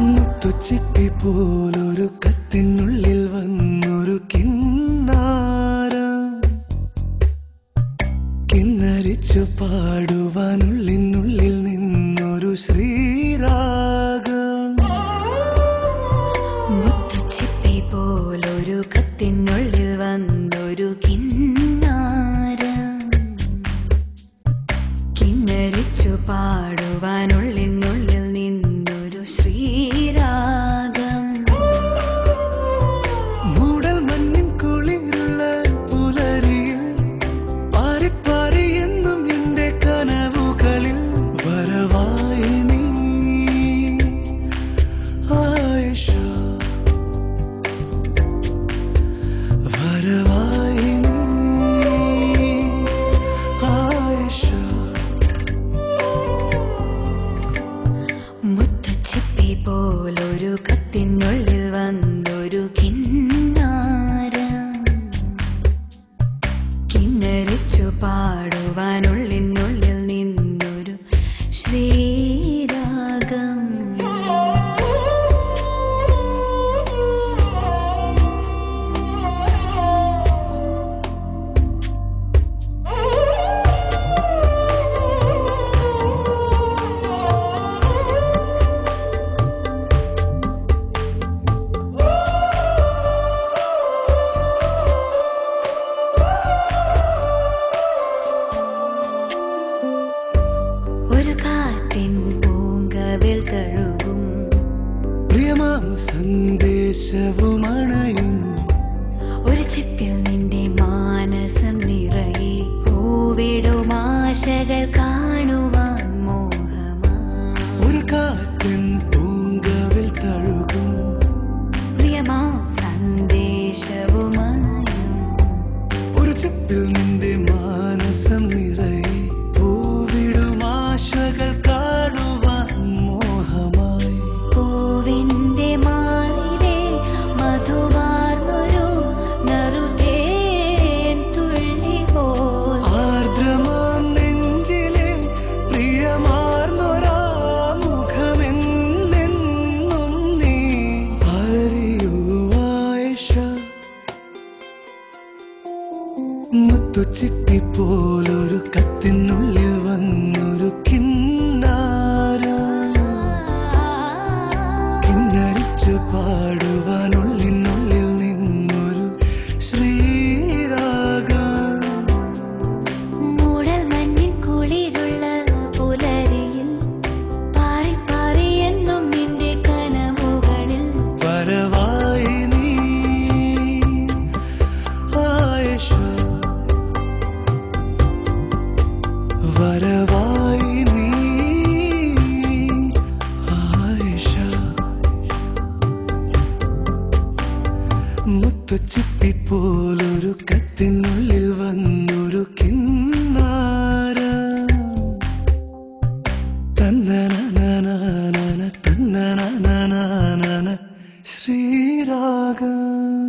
മുത്തുച്ചിപ്പി പോലൊരു കത്തിനുള്ളിൽ വന്നൊരു കിന്നാരം കിന്നരിച്ചു പാടുവാനുള്ളിനുള്ളിൽ നിന്നൊരു ശ്രീരാഗം. മുത്തുച്ചിപ്പി പോലൊരു കത്തിനുള്ളിൽ വന്നൊരു കിന്നാരം കിന്നരിച്ചു പാടുവാനുള്ളിനുള്ളിൽ നിന്നൊരു ശ്രീരാഗം. മൂടൽ മഞ്ഞിൻ കുളിരുള്ള പുലരിയിൽ പാറിപ്പാറി എന്നും എന്റെ കനവുകളിൽ വരവായി നീ ആയിഷ, വരവായി നീ ആയിഷ. മുത്തുച്ചിപ്പി പോലൊരു കത്തിനുള്ളിൽ വന്നൊരു കിന്നാരം കിന്നരിച്ചു പാടുവാനുള്ളിനുള്ളിൽ നിന്നൊരു ശ്രീരാഗം. ഒരു കാറ്റിൻ പൂങ്കവിൽ തഴുകും പ്രിയമാം സന്ദേശവും അണയും ഒരു ചിപ്പിൽ നിന്റെ മാനസം നിറയെ പൂവിടും ആശകൾ കാണുവാൻ മോഹമാ. ഒരു കാറ്റിൻ പൂങ്കവിൽ തഴുകും പ്രിയമാം സന്ദേശവും അണയും ഒരു ചിപ്പിൽ നിന്റെ മാനസം നിറയെ പൂവിടും ആശകൾ കാണുവാൻ മോഹമായി. പൂവിന്റെ മാറിലെ മധുവാർന്നൊരു നറുതേൻ തുള്ളി പോൽ ആർദ്രമാം നെഞ്ചിലെ പ്രിയമാർന്നൊരാ മുഖമെന്നെന്നും നീ അറിയൂ ആയിഷ. മുത്തുച്ചിപ്പി പോലൊരു കത്തിനുള്ളിൽ വന്നൊരു കിന്നാരം കിന്നരിച്ചു പാടുവാനുള്ളിനുള്ളിൽ നിന്നൊരു ശ്രീരാഗം. മൂടൽ മഞ്ഞിൻ കുളിരുള്ള പുലരിയിൽ പാറിപ്പാറി എന്നും നിന്റെ കനവുകളിൽ വരവായി നീ ആയിഷ, വരവായി നീ ആയിഷ. മുത്തുച്ചിപ്പി പോലൊരു കത്തിനുള്ളിൽ വന്നൊരു കിന്നാരം തന്നനനനനന തന്നനനനന ശ്രീരാഗം.